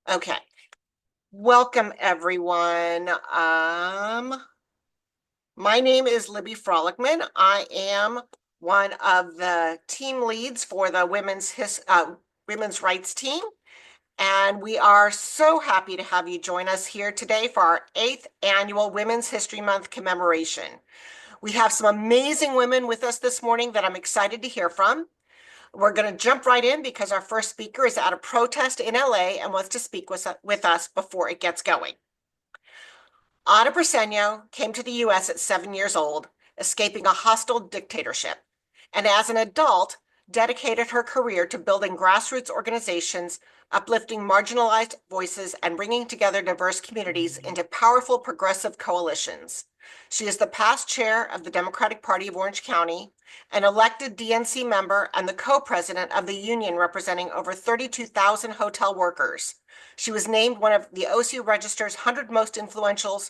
Okay. Welcome, everyone. My name is Libby Frolickman. I am one of the team leads for the women's rights team, and we are so happy to have you join us here today for our 8th annual Women's History Month commemoration. We have some amazing women with us this morning that I'm excited to hear from. We're going to jump right in because our first speaker is at a protest in LA and wants to speak with us before it gets going. Ada Briseno came to the US at 7 years old, escaping a hostile dictatorship, and as an adult, dedicated her career to building grassroots organizations, uplifting marginalized voices, and bringing together diverse communities into powerful progressive coalitions. She is the past chair of the Democratic Party of Orange County, an elected DNC member, and the co-president of the union representing over 32,000 hotel workers. She was named one of the OCU Register's 100 Most Influential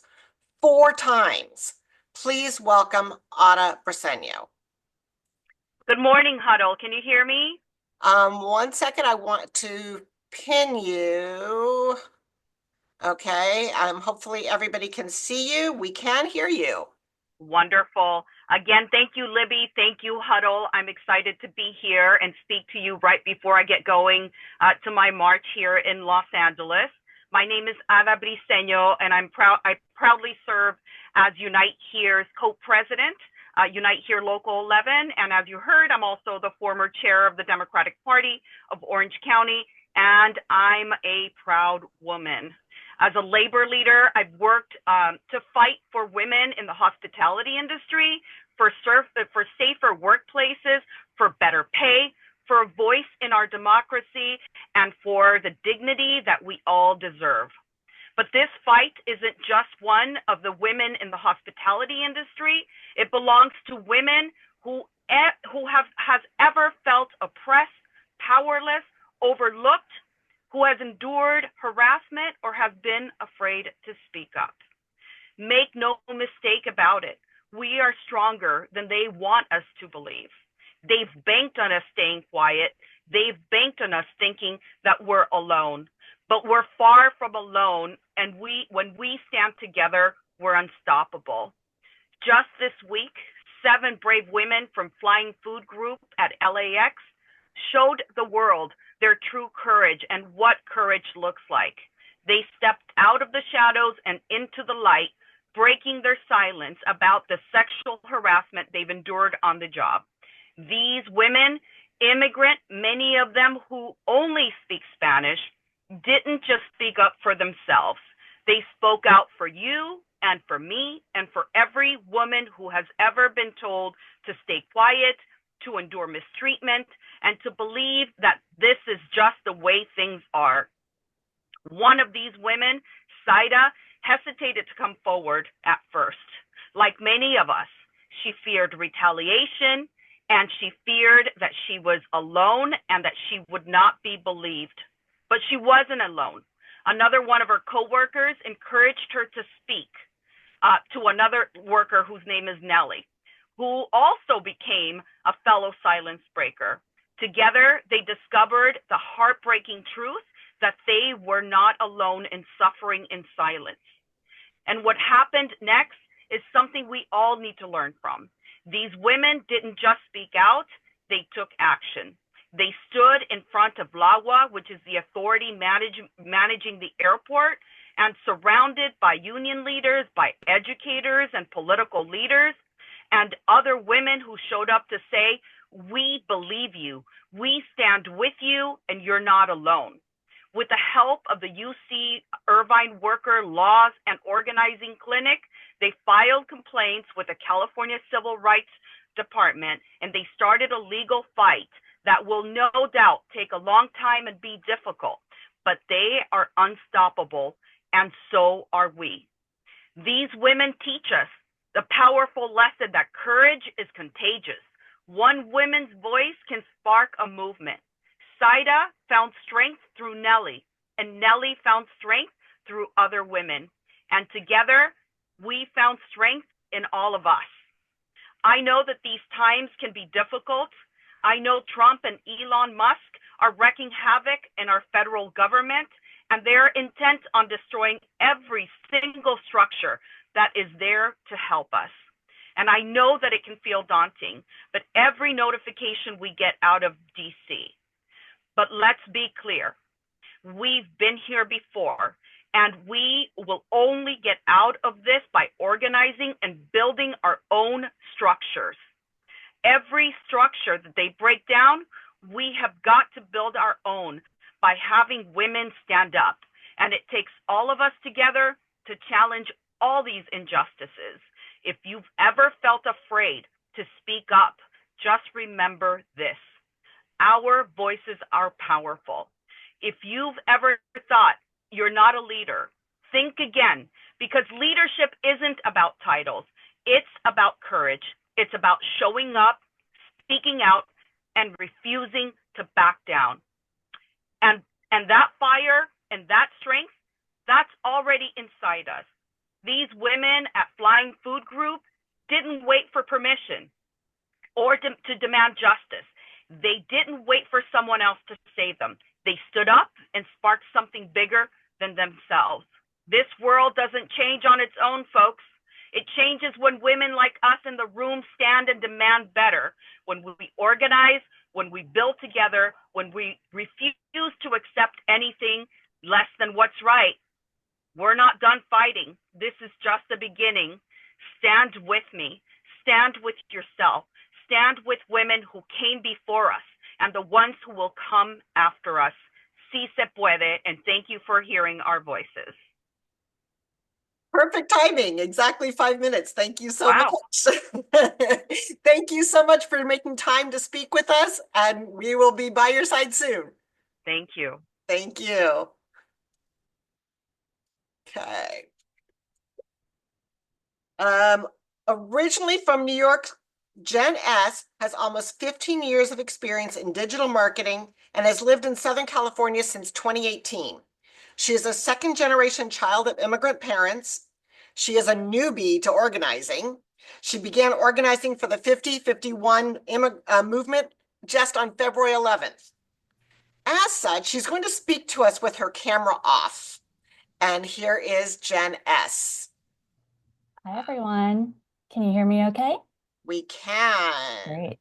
4 times. Please welcome Ada Briseno. Good morning, Huddle. Can you hear me? 1 second, I want to pin you. Okay, hopefully everybody can see you. We can hear you. Wonderful. Again, thank you, Libby. Thank you, Huddle. I'm excited to be here and speak to you right before I get going to my march here in Los Angeles. My name is Ada Briseno, and I proudly serve as Unite Here's co-president, Unite Here Local 11. And as you heard, I'm also the former chair of the Democratic Party of Orange County, and I'm a proud woman. As a labor leader, I've worked to fight for women in the hospitality industry, for safer workplaces, for better pay, for a voice in our democracy, and for the dignity that we all deserve. But this fight isn't just one of the women in the hospitality industry. It belongs to women who has ever felt oppressed, powerless, overlooked, who has endured harassment or has been afraid to speak up. Make no mistake about it. We are stronger than they want us to believe. They've banked on us staying quiet. They've banked on us thinking that we're alone. But we're far from alone, and when we stand together, we're unstoppable. Just this week, 7 brave women from Flying Food Group at LAX showed the world their true courage and what courage looks like. They stepped out of the shadows and into the light, breaking their silence about the sexual harassment they've endured on the job. These women, immigrant, many of them who only speak Spanish, didn't just speak up for themselves. They spoke out for you and for me and for every woman who has ever been told to stay quiet, to endure mistreatment, and to believe that this is just the way things are. One of these women, Saida, hesitated to come forward at first. Like many of us, she feared retaliation, and she feared that she was alone and that she would not be believed. But she wasn't alone. Another one of her coworkers encouraged her to speak to another worker whose name is Nellie, who also became a fellow silence breaker. Together, they discovered the heartbreaking truth that they were not alone in suffering in silence. And what happened next is something we all need to learn from. These women didn't just speak out, they took action. They stood in front of LAWA, which is the authority managing the airport, and surrounded by union leaders, by educators and political leaders, and other women who showed up to say, we believe you, we stand with you, and you're not alone. With the help of the UC Irvine Worker Laws and Organizing Clinic, they filed complaints with the California Civil Rights Department, and they started a legal fight that will no doubt take a long time and be difficult, but they are unstoppable, and so are we. These women teach us the powerful lesson that courage is contagious. One woman's voice can spark a movement. Saida found strength through Nellie, and Nellie found strength through other women. And together, we found strength in all of us. I know that these times can be difficult. I know Trump and Elon Musk are wreaking havoc in our federal government, and they're intent on destroying every single structure that is there to help us. And I know that it can feel daunting, but every notification we get out of DC. But let's be clear. We've been here before, and we will only get out of this by organizing and building our own structures. Every structure that they break down, we have got to build our own by having women stand up. And it takes all of us together to challenge all these injustices. If you've ever felt afraid to speak up, just remember this. Our voices are powerful. If you've ever thought you're not a leader, think again, because leadership isn't about titles. It's about courage. It's about showing up, speaking out, and refusing to back down. And that fire and that strength, that's already inside us. These women at Flying Food Group didn't wait for permission or to demand justice. They didn't wait for someone else to save them. They stood up and sparked something bigger than themselves. This world doesn't change on its own, folks. It changes when women like us in the room stand and demand better, when we organize, when we build together, when we refuse to accept anything less than what's right. We're not done fighting. This is just the beginning. Stand with me. Stand with yourself. Stand with women who came before us and the ones who will come after us. Sí se puede, and thank you for hearing our voices. Perfect timing, exactly 5 minutes. Thank you so Wow. much. Thank you so much for making time to speak with us, and we will be by your side soon. Thank you. Thank you. Okay. Originally from New York, Jen S. has almost 15 years of experience in digital marketing and has lived in Southern California since 2018. She is a second-generation child of immigrant parents. She is a newbie to organizing. She began organizing for the 50-51 movement just on February 11th. As such, she's going to speak to us with her camera off. And here is Jen S. Hi, everyone. Can you hear me okay? We can. Great.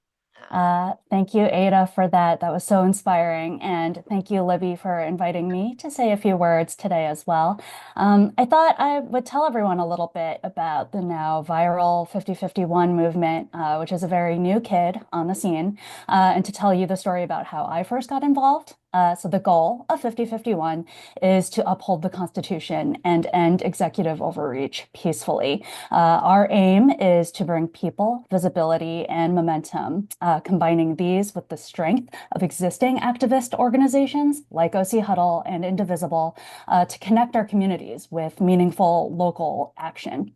Thank you, Ada, for that. That was so inspiring. And thank you, Libby, for inviting me to say a few words today as well. I thought I would tell everyone a little bit about the now viral 50-51 movement, which is a very new kid on the scene, and to tell you the story about how I first got involved. So the goal of 50-51 is to uphold the Constitution and end executive overreach peacefully. Our aim is to bring people, visibility, and momentum, combining these with the strength of existing activist organizations like OC Huddle and Indivisible to connect our communities with meaningful local action.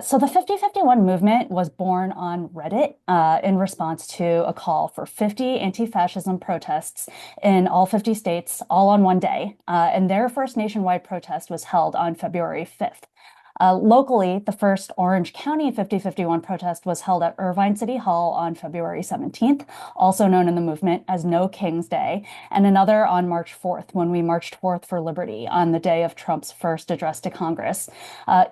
So the 50-51 movement was born on Reddit in response to a call for 50 anti-fascism protests in all 50 states, all on one day. And their first nationwide protest was held on February 5th. Locally, the first Orange County 50-51 protest was held at Irvine City Hall on February 17th, also known in the movement as No King's Day, and another on March 4th, when we marched forth for liberty on the day of Trump's first address to Congress.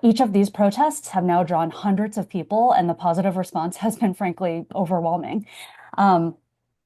Each of these protests have now drawn hundreds of people, and the positive response has been frankly overwhelming.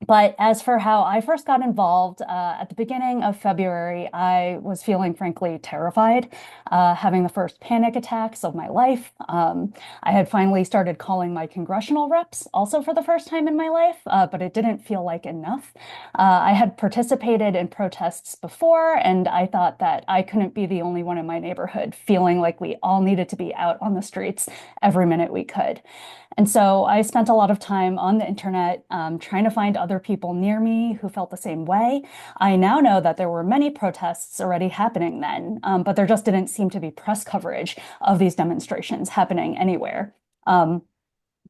But as for how I first got involved, at the beginning of February, I was feeling frankly terrified, having the first panic attacks of my life. I had finally started calling my congressional reps, also for the first time in my life, but it didn't feel like enough. I had participated in protests before, and I thought that I couldn't be the only one in my neighborhood feeling like we all needed to be out on the streets every minute we could. And so I spent a lot of time on the internet trying to find other people near me who felt the same way. I now know that there were many protests already happening then, but there just didn't seem to be press coverage of these demonstrations happening anywhere. At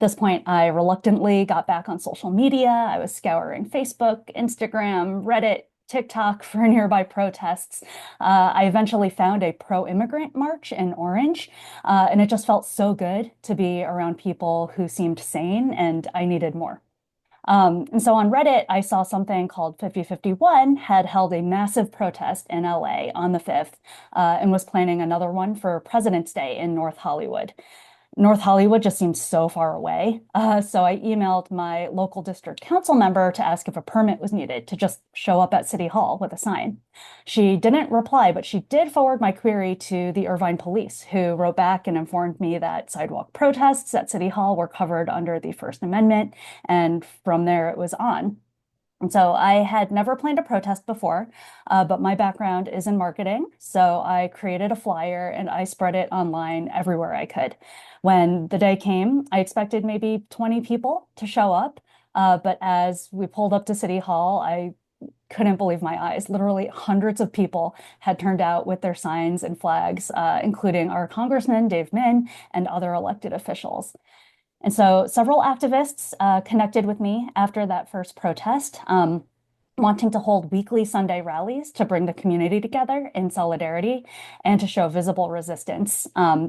this point, I reluctantly got back on social media. I was scouring Facebook, Instagram, Reddit, TikTok for nearby protests. I eventually found a pro-immigrant march in Orange, and it just felt so good to be around people who seemed sane, and I needed more. And so on Reddit, I saw something called 5051 had held a massive protest in LA on the 5th and was planning another one for President's Day in North Hollywood. North Hollywood just seems so far away. So I emailed my local district council member to ask if a permit was needed to just show up at City Hall with a sign. She didn't reply, but she did forward my query to the Irvine police, who wrote back and informed me that sidewalk protests at City Hall were covered under the First Amendment. And from there, it was on. And so I had never planned a protest before, but my background is in marketing. So I created a flyer and I spread it online everywhere I could. When the day came, I expected maybe 20 people to show up. But as we pulled up to City Hall, I couldn't believe my eyes. Literally hundreds of people had turned out with their signs and flags, including our Congressman, Dave Min, and other elected officials. And so several activists connected with me after that first protest, wanting to hold weekly Sunday rallies to bring the community together in solidarity and to show visible resistance.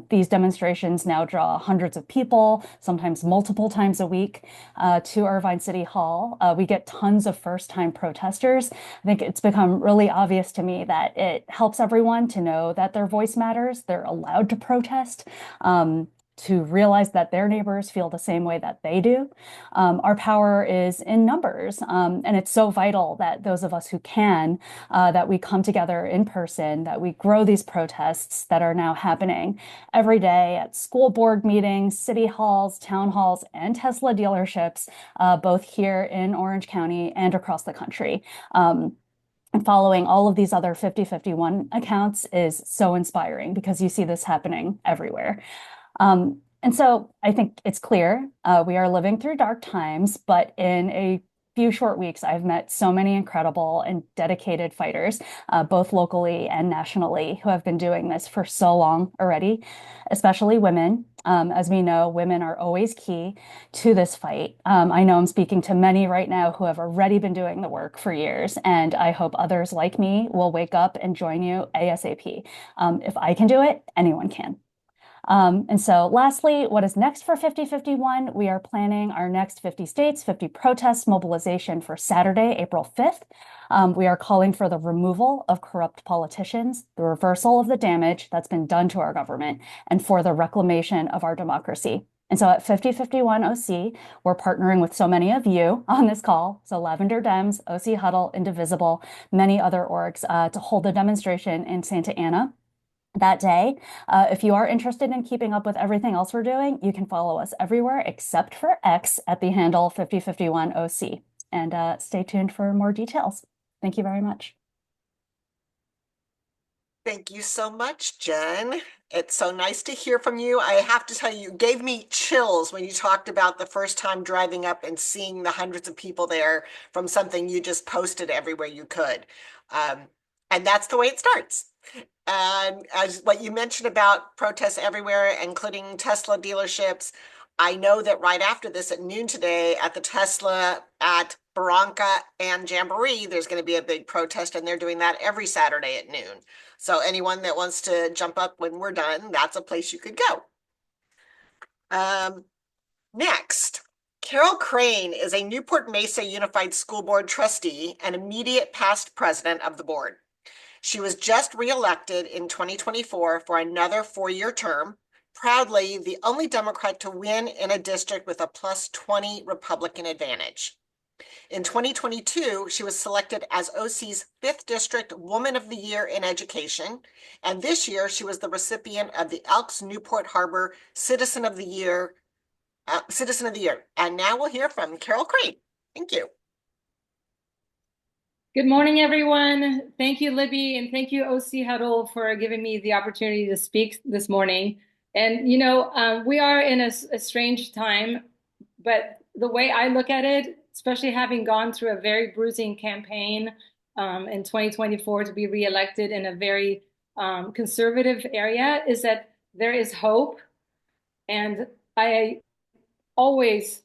These demonstrations now draw hundreds of people, sometimes multiple times a week, to Irvine City Hall. We get tons of first-time protesters. I think it's become really obvious to me that it helps everyone to know that their voice matters. They're allowed to protest. To realize that their neighbors feel the same way that they do. Our power is in numbers, and it's so vital that those of us who can, that we come together in person, that we grow these protests that are now happening every day at school board meetings, city halls, town halls, and Tesla dealerships, both here in Orange County and across the country. And following all of these other 5051 accounts is so inspiring because you see this happening everywhere. And so I think it's clear we are living through dark times, but in a few short weeks, I've met so many incredible and dedicated fighters, both locally and nationally, who have been doing this for so long already, especially women. As we know, women are always key to this fight. I know I'm speaking to many right now who have already been doing the work for years, and I hope others like me will wake up and join you ASAP. If I can do it, anyone can. And so lastly, what is next for 5051? We are planning our next 50 states, 50 protests mobilization for Saturday, April 5th. We are calling for the removal of corrupt politicians, the reversal of the damage that's been done to our government, and for the reclamation of our democracy. And so at 5051 OC, we're partnering with so many of you on this call. So Lavender Dems, OC Huddle, Indivisible, many other orgs to hold the demonstration in Santa Ana that day. If you are interested in keeping up with everything else we're doing, you can follow us everywhere except for X at the handle 5051OC. And stay tuned for more details. Thank you very much. Thank you so much, Jen. It's so nice to hear from you. I have to tell you, you gave me chills when you talked about the first time driving up and seeing the hundreds of people there from something you just posted everywhere you could. And that's the way it starts. And as what you mentioned about protests everywhere, including Tesla dealerships, I know that right after this at noon today at the Tesla at Barranca and Jamboree, there's going to be a big protest, and they're doing that every Saturday at noon. So anyone that wants to jump up when we're done, that's a place you could go. Next, Carol Crane is a Newport Mesa Unified School Board trustee and immediate past president of the board. She was just reelected in 2024 for another 4-year term, proudly the only Democrat to win in a district with a +20 Republican advantage. In 2022, she was selected as OC's 5th District Woman of the Year in Education, and this year she was the recipient of the Elks Newport Harbor Citizen of the Year. And now we'll hear from Carol Crane. Thank you. Good morning, everyone. Thank you, Libby, and thank you, OC Huddle, for giving me the opportunity to speak this morning. And, you know, we are in a strange time, but the way I look at it, especially having gone through a very bruising campaign in 2024 to be reelected in a very conservative area, is that there is hope. And I always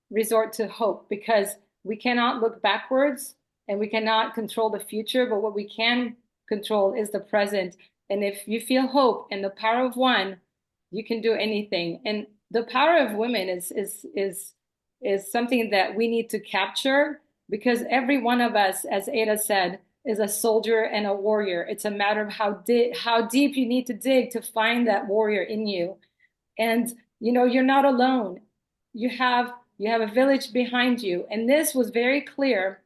resort to hope because we cannot look backwards and we cannot control the future, but what we can control is the present. And if you feel hope and the power of one, you can do anything. And the power of women is is something that we need to capture, because every one of us, as Ada said, is a soldier and a warrior. It's a matter of how deep you need to dig to find that warrior in you. And you're not alone. You have a village behind you. And this was very clear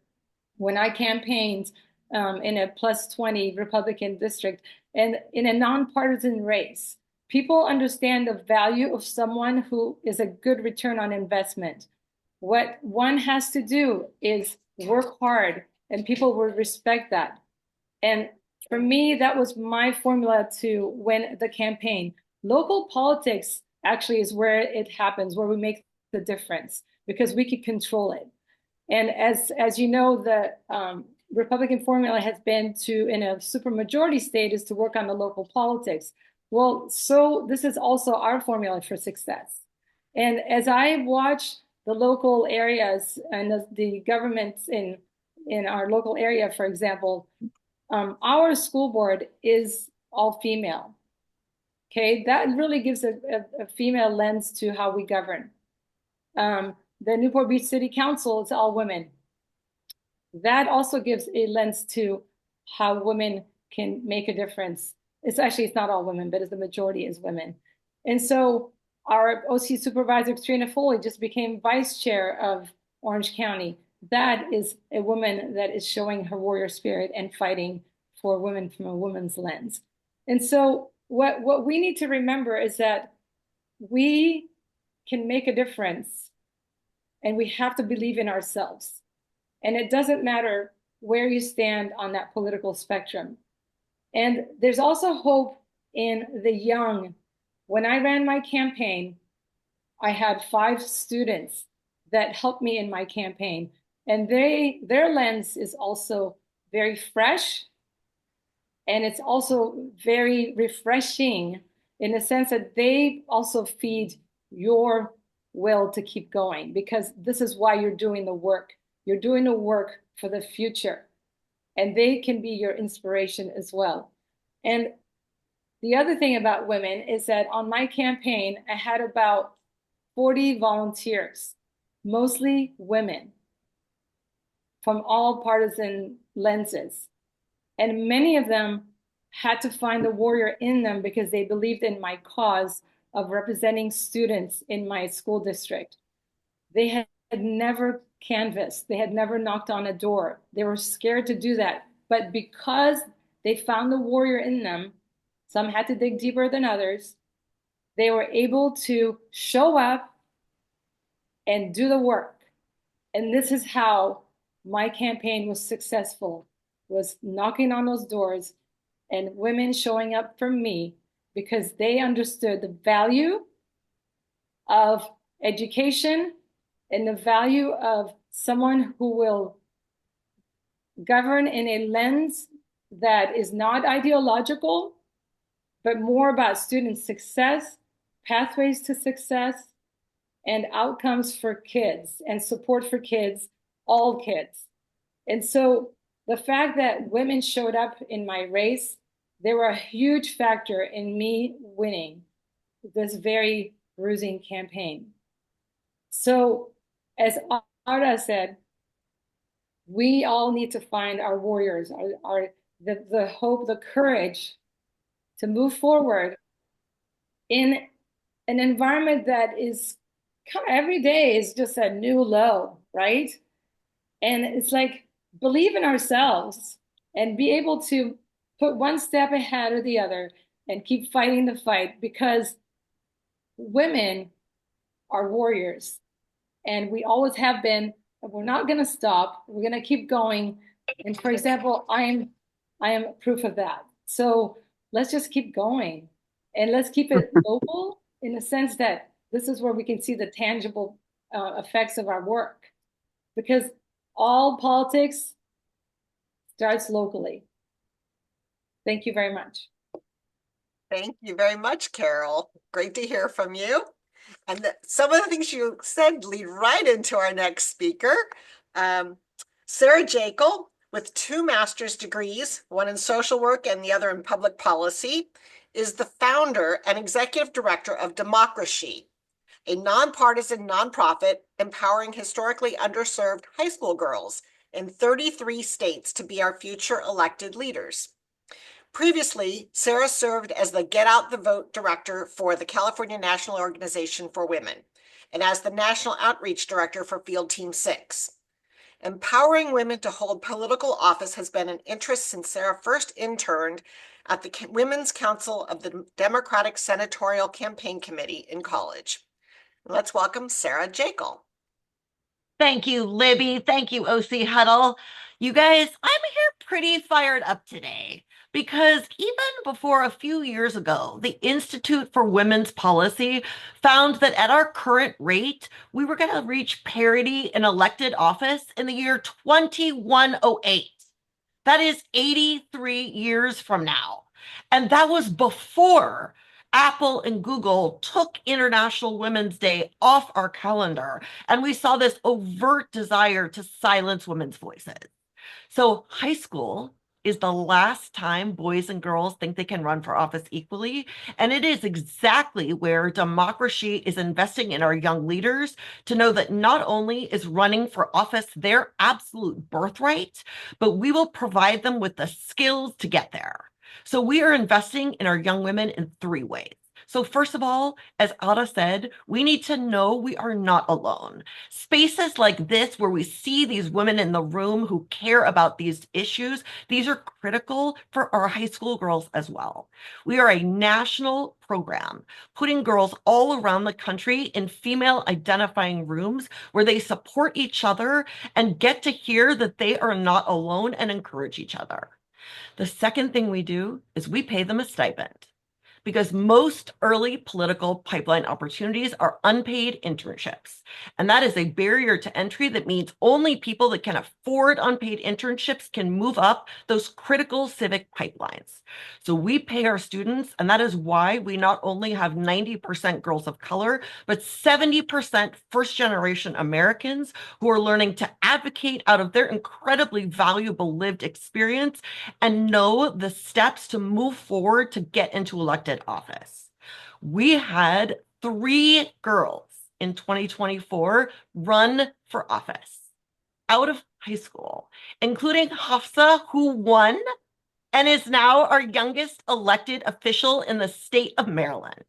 when I campaigned in a +20 Republican district and in a nonpartisan race. People understand the value of someone who is a good return on investment. What one has to do is work hard, and people will respect that. And for me, that was my formula to win the campaign. Local politics actually is where it happens, where we make the difference, because we can control it. And as you know, the Republican formula has been to, in a supermajority state, is to work on the local politics. Well, so this is also our formula for success. And as I watch the local areas and the governments in our local area, for example, our school board is all female. Okay, that really gives a female lens to how we govern. The Newport Beach City Council is all women. That also gives a lens to how women can make a difference. It's not all women, but the majority is women. And so our OC supervisor, Katrina Foley, just became vice chair of Orange County. That is a woman that is showing her warrior spirit and fighting for women from a woman's lens. And so what we need to remember is that we can make a difference, and we have to believe in ourselves. And it doesn't matter where you stand on that political spectrum. And there's also hope in the young. When I ran my campaign, I had 5 students that helped me in my campaign. And their lens is also very fresh. And it's also very refreshing in the sense that they also feed your will to keep going, because this is why you're doing the work. You're doing the work for the future, and they can be your inspiration as well. And the other thing about women is that on my campaign, I had about 40 volunteers, mostly women from all partisan lenses. And many of them had to find the warrior in them because they believed in my cause of representing students in my school district. They had never canvassed. They had never knocked on a door. They were scared to do that. But because they found the warrior in them, some had to dig deeper than others, they were able to show up and do the work. And this is how my campaign was successful, was knocking on those doors and women showing up for me because they understood the value of education and the value of someone who will govern in a lens that is not ideological, but more about student success, pathways to success, and outcomes for kids and support for kids, all kids. And so the fact that women showed up in my race, they were a huge factor in me winning this very bruising campaign. So as Ara said, we all need to find our warriors, the hope, the courage to move forward in an environment that is kind of every day is just a new low, right? And it's like, believe in ourselves and be able to put one step ahead of the other and keep fighting the fight, because women are warriors and we always have been, and we're not going to stop. We're going to keep going. And for example, I am proof of that. So let's just keep going and let's keep it local in the sense that this is where we can see the tangible effects of our work, because all politics starts locally. Thank you very much. Thank you very much, Carol. Great to hear from you. And some of the things you said lead right into our next speaker. Sarah Jekyll, with 2 master's degrees, one in social work and the other in public policy, is the founder and executive director of Democracy. a nonpartisan nonprofit empowering historically underserved high school girls in 33 states to be our future elected leaders. Previously, Sarah served as the Get Out the Vote director for the California National Organization for Women and as the National Outreach Director for Field Team 6. Empowering women to hold political office has been an interest since Sarah first interned at the Women's Council of the Democratic Senatorial Campaign Committee in college. Let's welcome Sarah Jekyll. Thank you, Libby. Thank you, OC Huddle. You guys, I'm here pretty fired up today because even before a few years ago, the Institute for Women's Policy found that at our current rate, we were going to reach parity in elected office in the year 2108. That is 83 years from now. And that was before Apple and Google took International Women's Day off our calendar, and we saw this overt desire to silence women's voices. So high school is the last time boys and girls think they can run for office equally. And it is exactly where democracy is investing in our young leaders to know that not only is running for office their absolute birthright, but we will provide them with the skills to get there. So we are investing in our young women in 3 ways. So first of all, as Ada said, we need to know we are not alone. Spaces like this, where we see these women in the room who care about these issues, these are critical for our high school girls as well. We are a national program, putting girls all around the country in female identifying rooms where they support each other and get to hear that they are not alone and encourage each other. The second thing we do is we pay them a stipend, because most early political pipeline opportunities are unpaid internships. And that is a barrier to entry that means only people that can afford unpaid internships can move up those critical civic pipelines. So we pay our students, and that is why we not only have 90% girls of color, but 70% first-generation Americans who are learning to advocate out of their incredibly valuable lived experience and know the steps to move forward to get into elected office. We had 3 girls in 2024 run for office out of high school, including Hafsa, who won and is now our youngest elected official in the state of Maryland.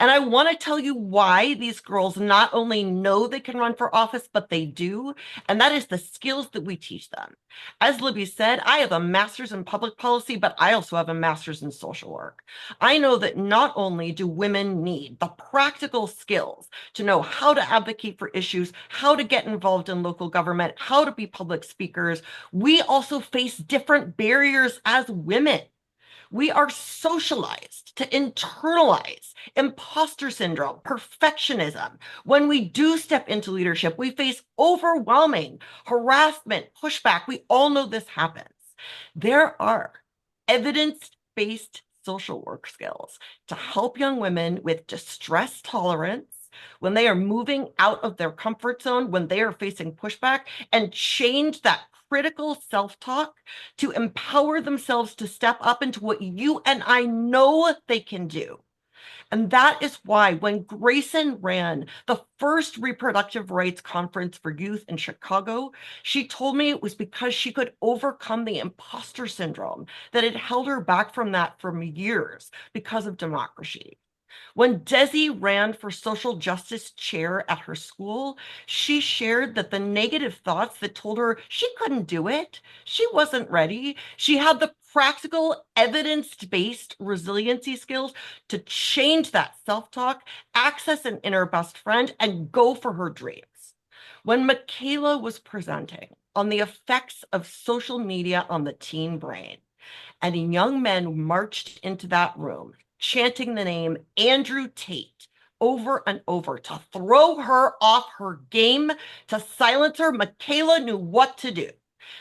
And I want to tell you why these girls not only know they can run for office, but they do. And that is the skills that we teach them. As Libby said, I have a master's in public policy, but I also have a master's in social work. I know that not only do women need the practical skills to know how to advocate for issues, how to get involved in local government, how to be public speakers, we also face different barriers as women. We are socialized to internalize imposter syndrome, perfectionism. When we do step into leadership, we face overwhelming harassment, pushback. We all know this happens. There are evidence-based social work skills to help young women with distress tolerance when they are moving out of their comfort zone, when they are facing pushback, and change that critical self-talk to empower themselves to step up into what you and I know they can do. And that is why when Grayson ran the first reproductive rights conference for youth in Chicago, she told me it was because she could overcome the imposter syndrome that had held her back from that for years because of democracy. When Desi ran for social justice chair at her school, she shared that the negative thoughts that told her she couldn't do it, she wasn't ready, she had the practical, evidence-based resiliency skills to change that self-talk, access an inner best friend, and go for her dreams. When Michaela was presenting on the effects of social media on the teen brain, and young men marched into that room, chanting the name Andrew Tate over and over to throw her off her game, to silence her, Michaela knew what to do.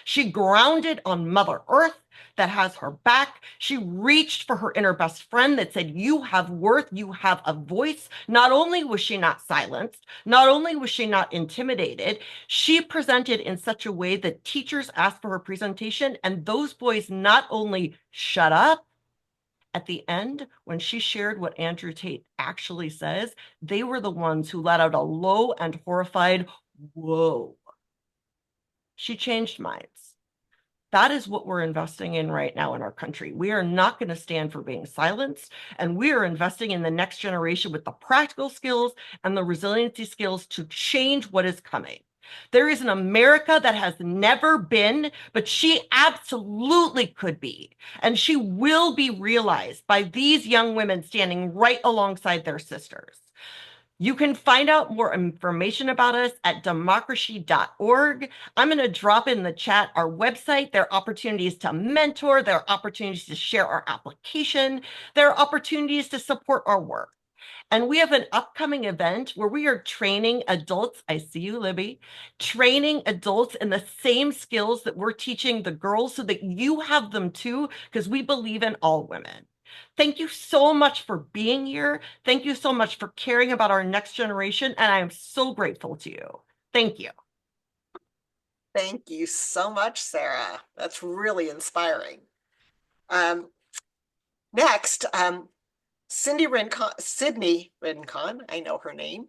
She grounded on Mother Earth that has her back. She reached for her inner best friend that said, you have worth, you have a voice. Not only was she not silenced, not only was she not intimidated, she presented in such a way that teachers asked for her presentation, and those boys not only shut up, At the end, when she shared what Andrew Tate actually says, they were the ones who let out a low and horrified, whoa. She changed minds. That is what we're investing in right now in our country. We are not going to stand for being silenced, and we are investing in the next generation with the practical skills and the resiliency skills to change what is coming. There is an America that has never been, but she absolutely could be. And she will be realized by these young women standing right alongside their sisters. You can find out more information about us at democracy.org. I'm going to drop in the chat our website. There are opportunities to mentor. There are opportunities to share our application. There are opportunities to support our work. And we have an upcoming event where we are training adults. I see you, Libby. Training adults in the same skills that we're teaching the girls so that you have them too, because we believe in all women. Thank you so much for being here. Thank you so much for caring about our next generation. And I am so grateful to you. Thank you. Thank you so much, Sarah. That's really inspiring. Next, Sydney Rincon, I know her name,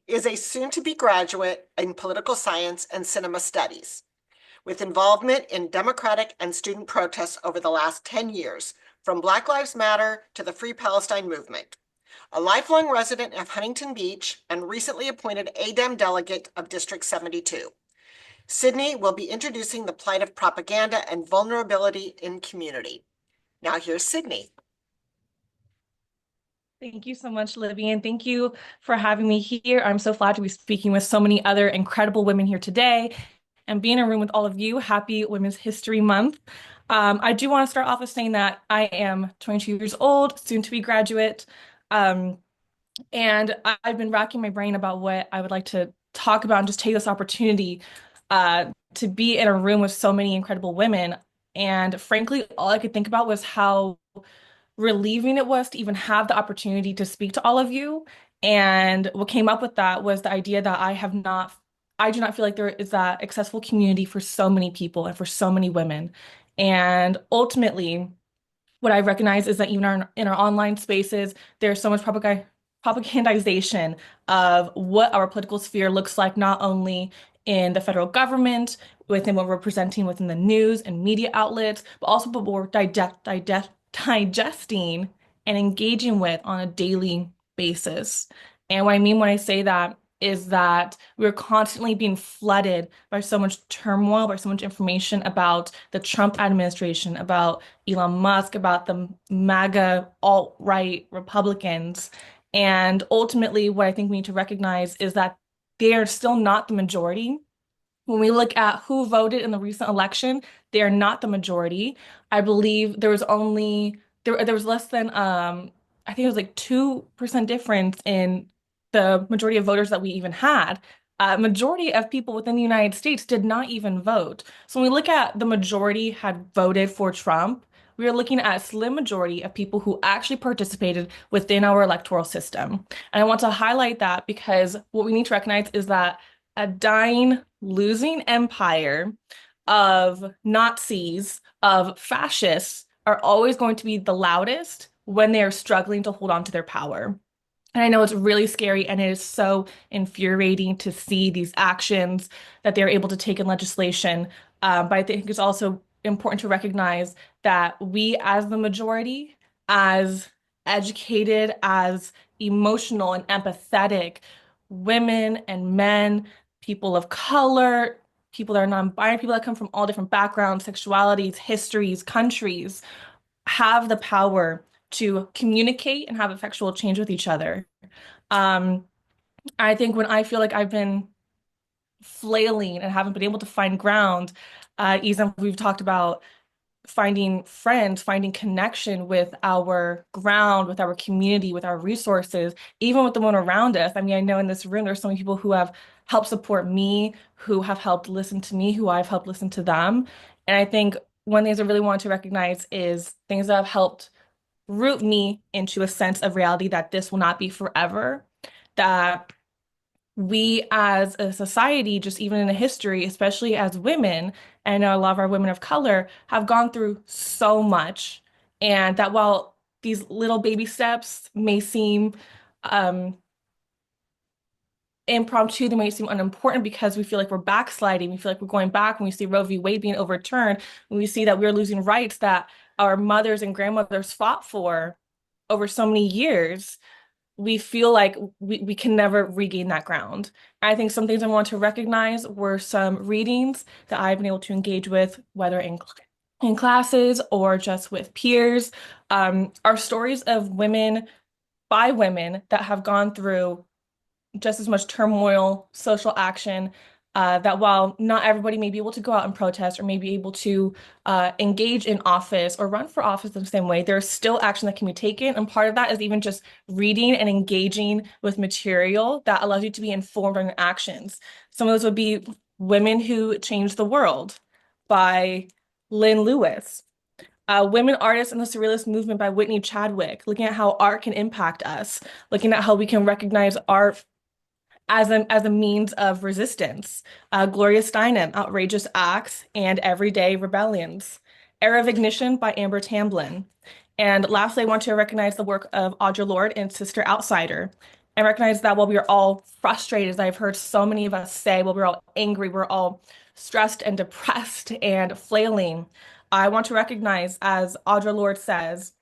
is a soon-to-be graduate in political science and cinema studies, with involvement in democratic and student protests over the last 10 years, from Black Lives Matter to the Free Palestine movement. A lifelong resident of Huntington Beach and recently appointed ADEM delegate of District 72. Sydney will be introducing the plight of propaganda and vulnerability in community. Now here's Sydney. Thank you so much, Libby, and thank you for having me here. I'm so glad to be speaking with so many other incredible women here today and be in a room with all of you. Happy Women's History Month. I do want to start off with saying that I am 22 years old, soon to be graduate, and I've been racking my brain about what I would like to talk about and just take this opportunity to be in a room with so many incredible women. And frankly, all I could think about was how relieving it was to even have the opportunity to speak to all of you. And what came up with that was the idea that I do not feel like there is that accessible community for so many people and for so many women. And ultimately, what I recognize is that even in our online spaces, there's so much propagandization of what our political sphere looks like, not only in the federal government, within what we're presenting within the news and media outlets, but also what we're digesting and engaging with on a daily basis. And what I mean when I say that is that we're constantly being flooded by so much turmoil, by so much information about the Trump administration, about Elon Musk, about the MAGA alt-right Republicans. And ultimately, what I think we need to recognize is that they are still not the majority. When we look at who voted in the recent election, they are not the majority. I believe there was less than I think it was like 2% difference in the majority of voters that we even had. Majority of people within the United States did not even vote. So when we look at the majority had voted for Trump, we are looking at a slim majority of people who actually participated within our electoral system. And I want to highlight that because what we need to recognize is that a dying, losing empire of Nazis, of fascists, are always going to be the loudest when they are struggling to hold on to their power. And I know it's really scary and it is so infuriating to see these actions that they're able to take in legislation. But I think it's also important to recognize that we, as the majority, as educated, as emotional and empathetic women and men, people of color, people that are non-binary, people that come from all different backgrounds, sexualities, histories, countries, have the power to communicate and have effectual change with each other. I think when I feel like I've been flailing and haven't been able to find ground, Ethan, we've talked about finding friends, finding connection with our ground, with our community, with our resources, even with the one around us. I mean, I know in this room, there's so many people who have helped support me, who have helped listen to me, who I've helped listen to them. And I think one thing I really want to recognize is things that have helped root me into a sense of reality that this will not be forever, that we as a society, just even in a history, especially as women, and I know a lot of our women of color have gone through so much. And that while these little baby steps may seem impromptu, they might seem unimportant because we feel like we're backsliding, we feel like we're going back when we see Roe v. Wade being overturned, when we see that we're losing rights that our mothers and grandmothers fought for over so many years. We feel like we can never regain that ground. I think some things I want to recognize were some readings that I've been able to engage with, whether in classes or just with peers, are stories of women by women that have gone through just as much turmoil, social action, that while not everybody may be able to go out and protest or may be able to engage in office or run for office in the same way, there's still action that can be taken. And part of that is even just reading and engaging with material that allows you to be informed on your actions. Some of those would be Women Who Changed the World by Lynn Lewis. Women Artists in the Surrealist Movement by Whitney Chadwick, looking at how art can impact us, looking at how we can recognize art as a means of resistance. Gloria Steinem, Outrageous Acts and Everyday Rebellions. Era of Ignition by Amber Tamblyn. And lastly, I want to recognize the work of Audre Lorde in Sister Outsider, and recognize that while we are all frustrated, as I've heard so many of us say, while we're all angry, we're all stressed and depressed and flailing, I want to recognize, as Audre Lorde says,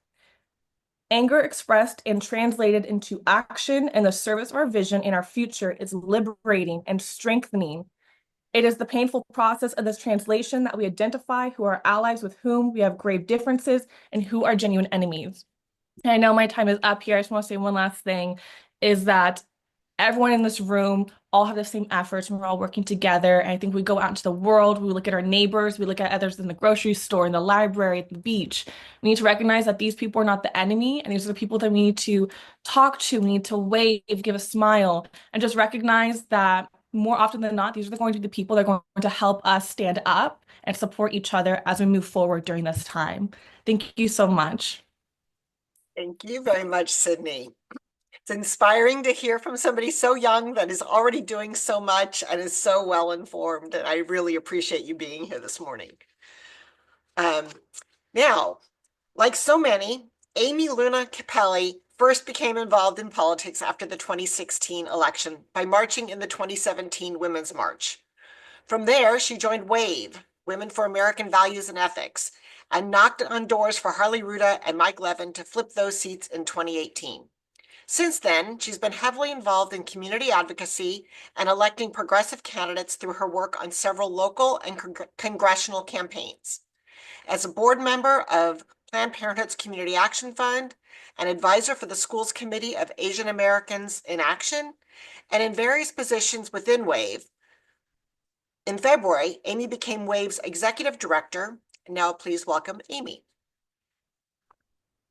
anger expressed and translated into action in the service of our vision and our future is liberating and strengthening. It is the painful process of this translation that we identify who are allies with whom we have grave differences and who are genuine enemies. And I know my time is up here. I just want to say one last thing, is that everyone in this room all have the same efforts and we're all working together. And I think we go out into the world, we look at our neighbors, we look at others in the grocery store, in the library, at the beach. We need to recognize that these people are not the enemy, and these are the people that we need to talk to, we need to wave, give a smile, and just recognize that more often than not, these are going to be the people that are going to help us stand up and support each other as we move forward during this time. Thank you so much. Thank you very much, Sydney. It's inspiring to hear from somebody so young that is already doing so much and is so well informed. And I really appreciate you being here this morning. Now, like so many, Amy Luna Capelli first became involved in politics after the 2016 election by marching in the 2017 Women's March. From there, she joined WAVE, Women for American Values and Ethics, and knocked on doors for Harley Ruda and Mike Levin to flip those seats in 2018. Since then, she's been heavily involved in community advocacy and electing progressive candidates through her work on several local and congressional campaigns. As a board member of Planned Parenthood's Community Action Fund, an advisor for the Schools Committee of Asian Americans in Action, and in various positions within WAVE. In February, Amy became WAVE's executive director. Now please welcome Amy.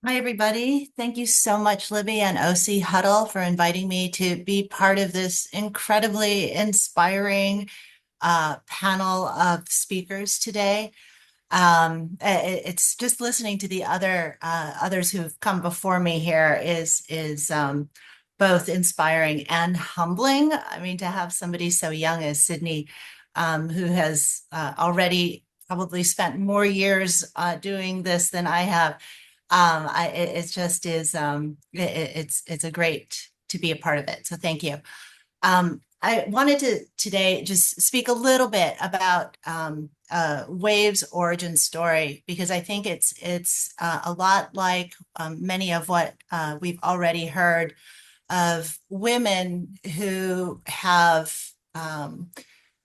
Hi, everybody. Thank you so much, Libby and OC Huddle, for inviting me to be part of this incredibly inspiring panel of speakers today. It's just listening to the others who've come before me here is both inspiring and humbling. I mean, to have somebody so young as Sydney, who has already probably spent more years doing this than I have. It just is, it's a great to be a part of it. So thank you. I wanted to today just speak a little bit about WAVE's origin story, because I think it's a lot like many of what we've already heard of women who have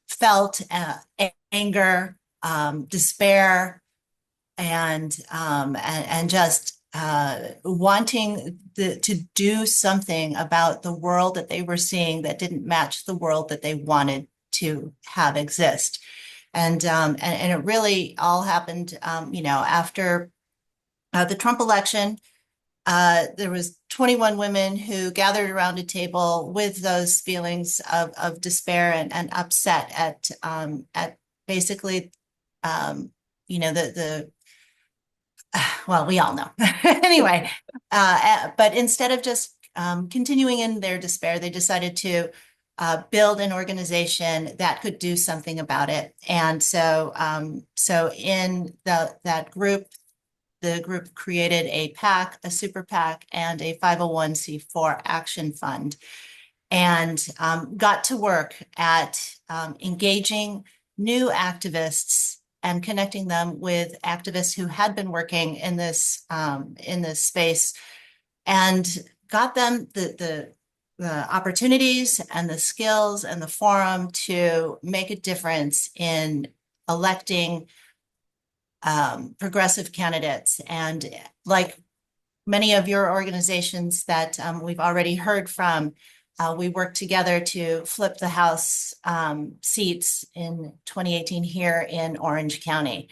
felt anger, despair, and just wanting to do something about the world that they were seeing that didn't match the world that they wanted to have exist. And it really all happened, after the Trump election. There was 21 women who gathered around a table with those feelings of despair and upset at basically, well, we all know. Anyway, but instead of just continuing in their despair, they decided to build an organization that could do something about it. And so in that group, the group created a PAC, a super PAC, and a 501c4 action fund, and got to work at engaging new activists and connecting them with activists who had been working in this space, and got them the opportunities and the skills and the forum to make a difference in electing progressive candidates. And like many of your organizations that we've already heard from, we worked together to flip the House seats in 2018 here in Orange County.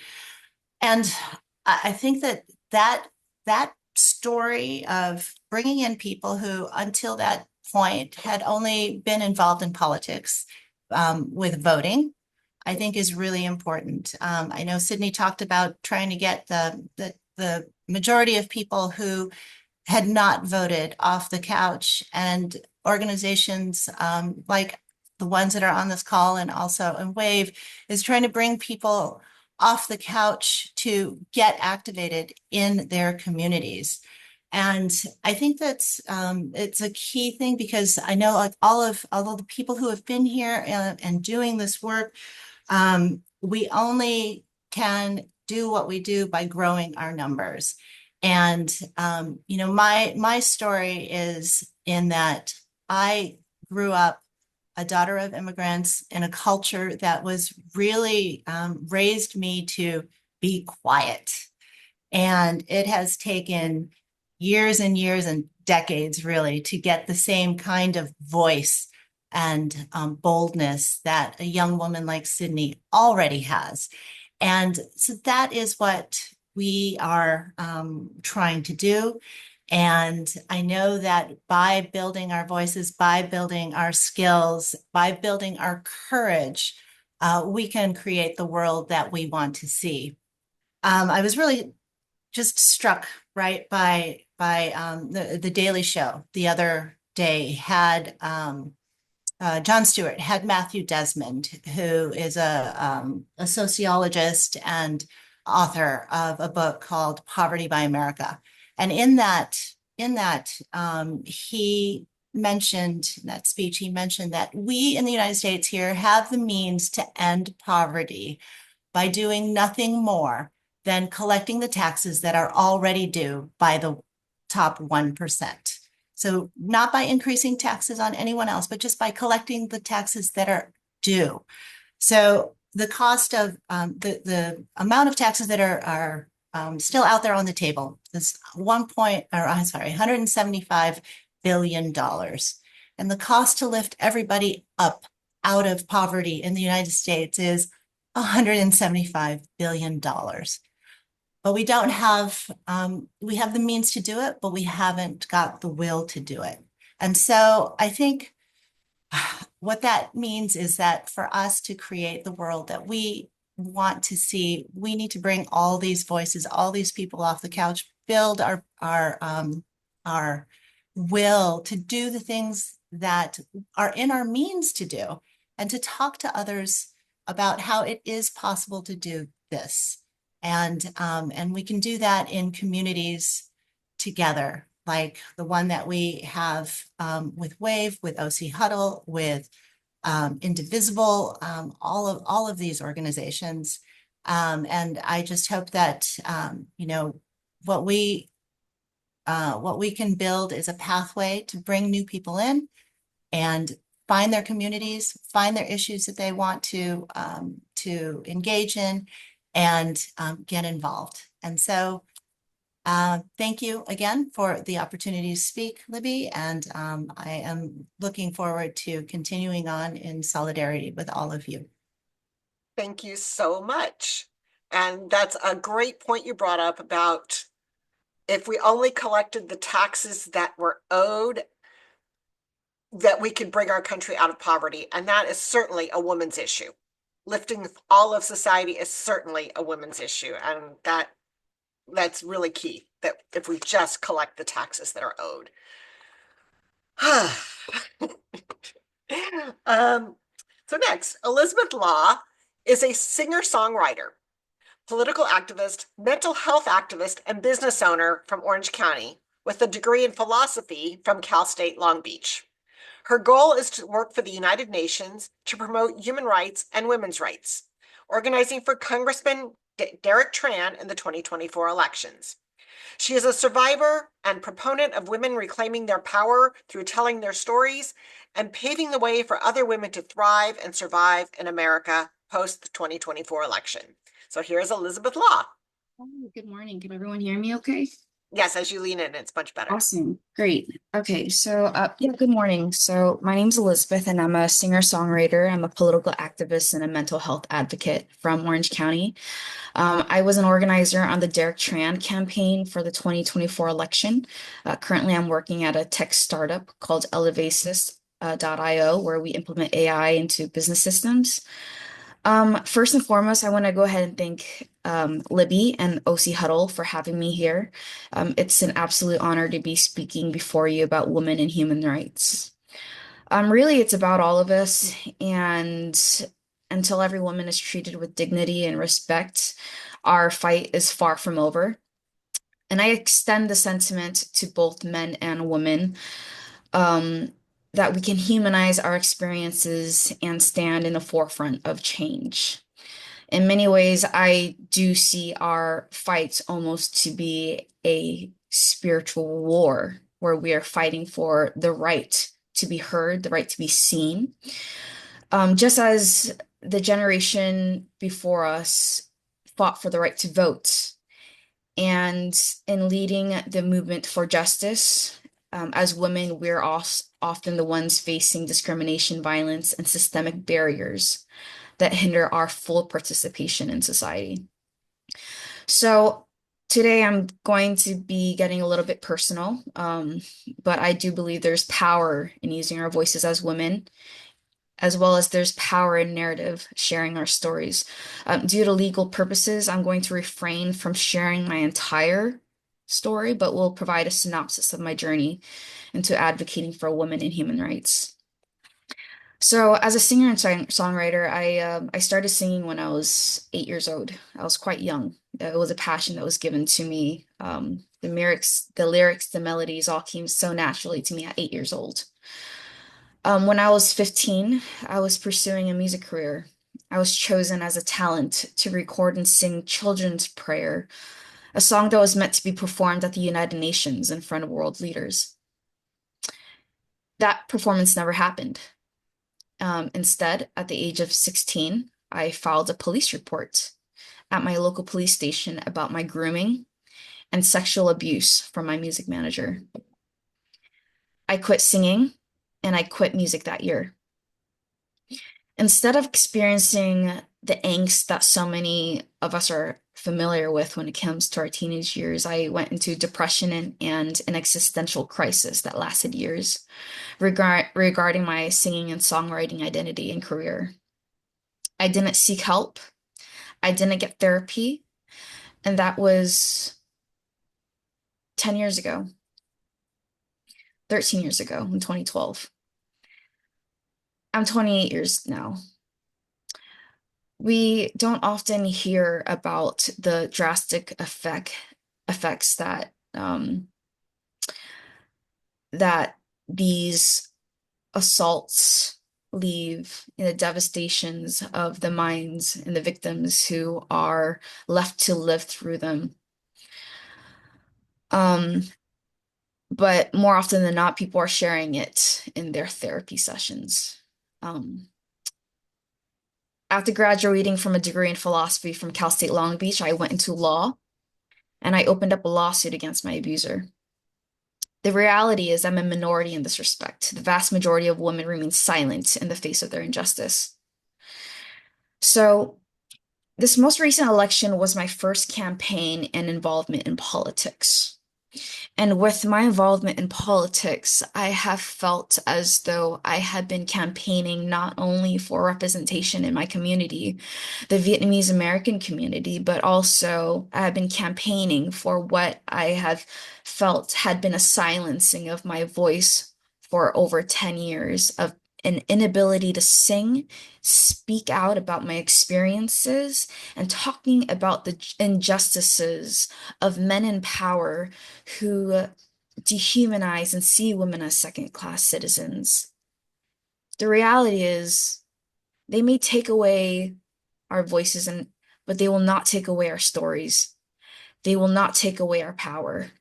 And I think that story of bringing in people who until that point had only been involved in politics with voting, I think is really important. I know Sydney talked about trying to get the majority of people who had not voted off the couch, and organizations like the ones that are on this call and also in WAVE is trying to bring people off the couch to get activated in their communities. And I think that's it's a key thing, because I know like all of the people who have been here and doing this work, we only can do what we do by growing our numbers. And you know, my story is in that I grew up a daughter of immigrants in a culture that was really raised me to be quiet. And it has taken years and years and decades really to get the same kind of voice and boldness that a young woman like Sydney already has. And so that is what we are trying to do. And I know that by building our voices, by building our skills, by building our courage, we can create the world that we want to see. I was really just struck right by the Daily Show the other day had Jon Stewart had Matthew Desmond, who is a sociologist and author of a book called Poverty by America. And in that he mentioned in that speech, he mentioned that we in the United States here have the means to end poverty by doing nothing more than collecting the taxes that are already due by the top 1%. So not by increasing taxes on anyone else, but just by collecting the taxes that are due. So the cost of the amount of taxes that are still out there on the table is $175 billion. And the cost to lift everybody up out of poverty in the United States is $175 billion. But we don't have, we have the means to do it, but we haven't got the will to do it. And so I think what that means is that for us to create the world that we want to see, we need to bring all these voices, all these people off the couch, build our will to do the things that are in our means to do, and to talk to others about how it is possible to do this. And we can do that in communities together, like the one that we have with WAVE, with OC Huddle, with Indivisible, all of these organizations. And I just hope that you know, what we can build is a pathway to bring new people in and find their communities, find their issues that they want to engage in, and get involved. And so thank you again for the opportunity to speak, Libby, and I am looking forward to continuing on in solidarity with all of you. Thank you so much. And that's a great point you brought up about if we only collected the taxes that were owed, that we could bring our country out of poverty. And that is certainly a woman's issue. Lifting all of society is certainly a women's issue, and that's really key, that if we just collect the taxes that are owed. So next, Elizabeth Law is a singer-songwriter. political activist, mental health activist, and business owner from Orange County with a degree in philosophy from Cal State Long Beach. Her goal is to work for the United Nations to promote human rights and women's rights, organizing for Congressman Derek Tran in the 2024 elections. She is a survivor and proponent of women reclaiming their power through telling their stories and paving the way for other women to thrive and survive in America post the 2024 election. So here's Elizabeth Law. Oh, good morning. Can everyone hear me okay? Yes, as you lean in, it's much better. Awesome. Great. Okay. So, yeah, good morning. So my name's Elizabeth and I'm a singer-songwriter. I'm a political activist and a mental health advocate from Orange County. I was an organizer on the Derek Tran campaign for the 2024 election. Currently, I'm working at a tech startup called Elevasis.io, where we implement AI into business systems. First and foremost, I want to go ahead and thank Libby and OC Huddle for having me here. It's an absolute honor to be speaking before you about women and human rights. Really, it's about all of us, and until every woman is treated with dignity and respect, our fight is far from over. And I extend the sentiment to both men and women that we can humanize our experiences and stand in the forefront of change. In many ways, I do see our fights almost to be a spiritual war where we are fighting for the right to be heard, the right to be seen. Just as the generation before us fought for the right to vote, and in leading the movement for justice, as women, we're often the ones facing discrimination, violence, and systemic barriers that hinder our full participation in society. So today I'm going to be getting a little bit personal, but I do believe there's power in using our voices as women, as well as there's power in narrative, sharing our stories. Due to legal purposes, I'm going to refrain from sharing my entire story, but will provide a synopsis of my journey into advocating for women and human rights. So as a singer and songwriter, I started singing when I was 8 years old. I was quite young. It was a passion that was given to me. The lyrics, the melodies all came so naturally to me at 8 years old. When I was 15, I was pursuing a music career. I was chosen as a talent to record and sing Children's Prayer, a song that was meant to be performed at the United Nations in front of world leaders. That performance never happened. Instead, at the age of 16, I filed a police report at my local police station about my grooming and sexual abuse from my music manager. I quit singing and I quit music that year. Instead of experiencing the angst that so many of us are familiar with when it comes to our teenage years, I went into depression and an existential crisis that lasted years regarding my singing and songwriting identity and career. I didn't seek help. I didn't get therapy. And that was 10 years ago, 13 years ago in 2012. I'm 28 years now. We don't often hear about the drastic effects that that these assaults leave in the devastations of the minds and the victims who are left to live through them. But more often than not, people are sharing it in their therapy sessions. After graduating from a degree in philosophy from Cal State Long Beach, I went into law and I opened up a lawsuit against my abuser. The reality is I'm a minority in this respect. The vast majority of women remain silent in the face of their injustice. So this most recent election was my first campaign and involvement in politics. And with my involvement in politics, I have felt as though I had been campaigning not only for representation in my community, the Vietnamese American community, but also I have been campaigning for what I have felt had been a silencing of my voice for over 10 years of an inability to sing, speak out about my experiences, and talking about the injustices of men in power who dehumanize and see women as second-class citizens. The reality is, they may take away our voices, but they will not take away our stories. They will not take away our power.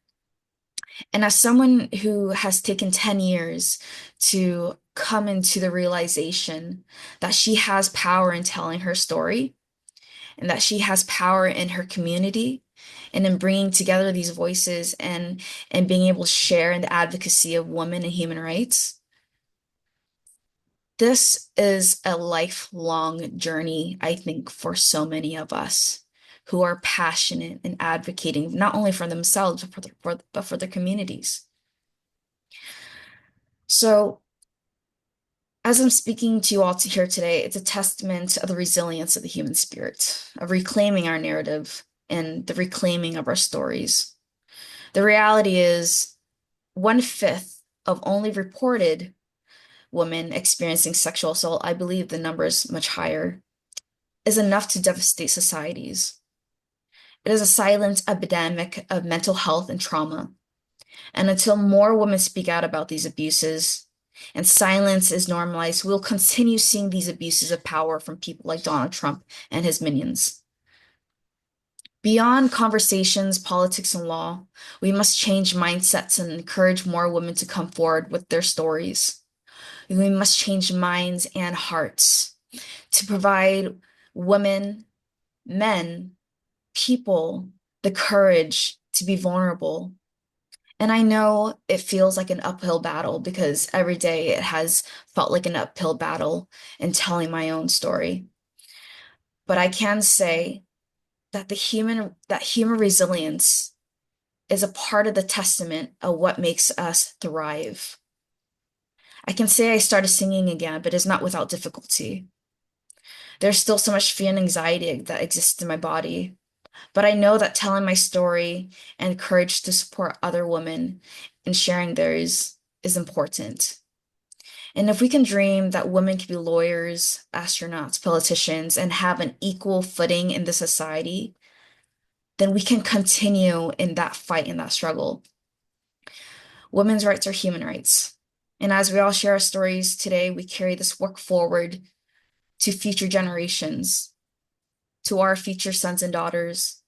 And as someone who has taken 10 years to come into the realization that she has power in telling her story, and that she has power in her community, and in bringing together these voices and being able to share in the advocacy of women and human rights, this is a lifelong journey, I think, for so many of us who are passionate and advocating not only for themselves, but for their communities. So as I'm speaking to you all here today, it's a testament of the resilience of the human spirit, of reclaiming our narrative and the reclaiming of our stories. The reality is 1/5 of only reported women experiencing sexual assault, I believe the number is much higher, is enough to devastate societies. It is a silent epidemic of mental health and trauma. And until more women speak out about these abuses and silence is normalized, we'll continue seeing these abuses of power from people like Donald Trump and his minions. Beyond conversations, politics, and law, we must change mindsets and encourage more women to come forward with their stories. We must change minds and hearts to provide women, men, people the courage to be vulnerable. And I know it feels like an uphill battle because every day it has felt like an uphill battle in telling my own story. But I can say that human resilience is a part of the testament of what makes us thrive. I can say I started singing again, but it's not without difficulty. There's still so much fear and anxiety that exists in my body. But I know that telling my story and courage to support other women and sharing theirs is important. And if we can dream that women can be lawyers, astronauts, politicians, and have an equal footing in the society, then we can continue in that fight, in that struggle. Women's rights are human rights. And as we all share our stories today, we carry this work forward to future generations, to our future sons and daughters,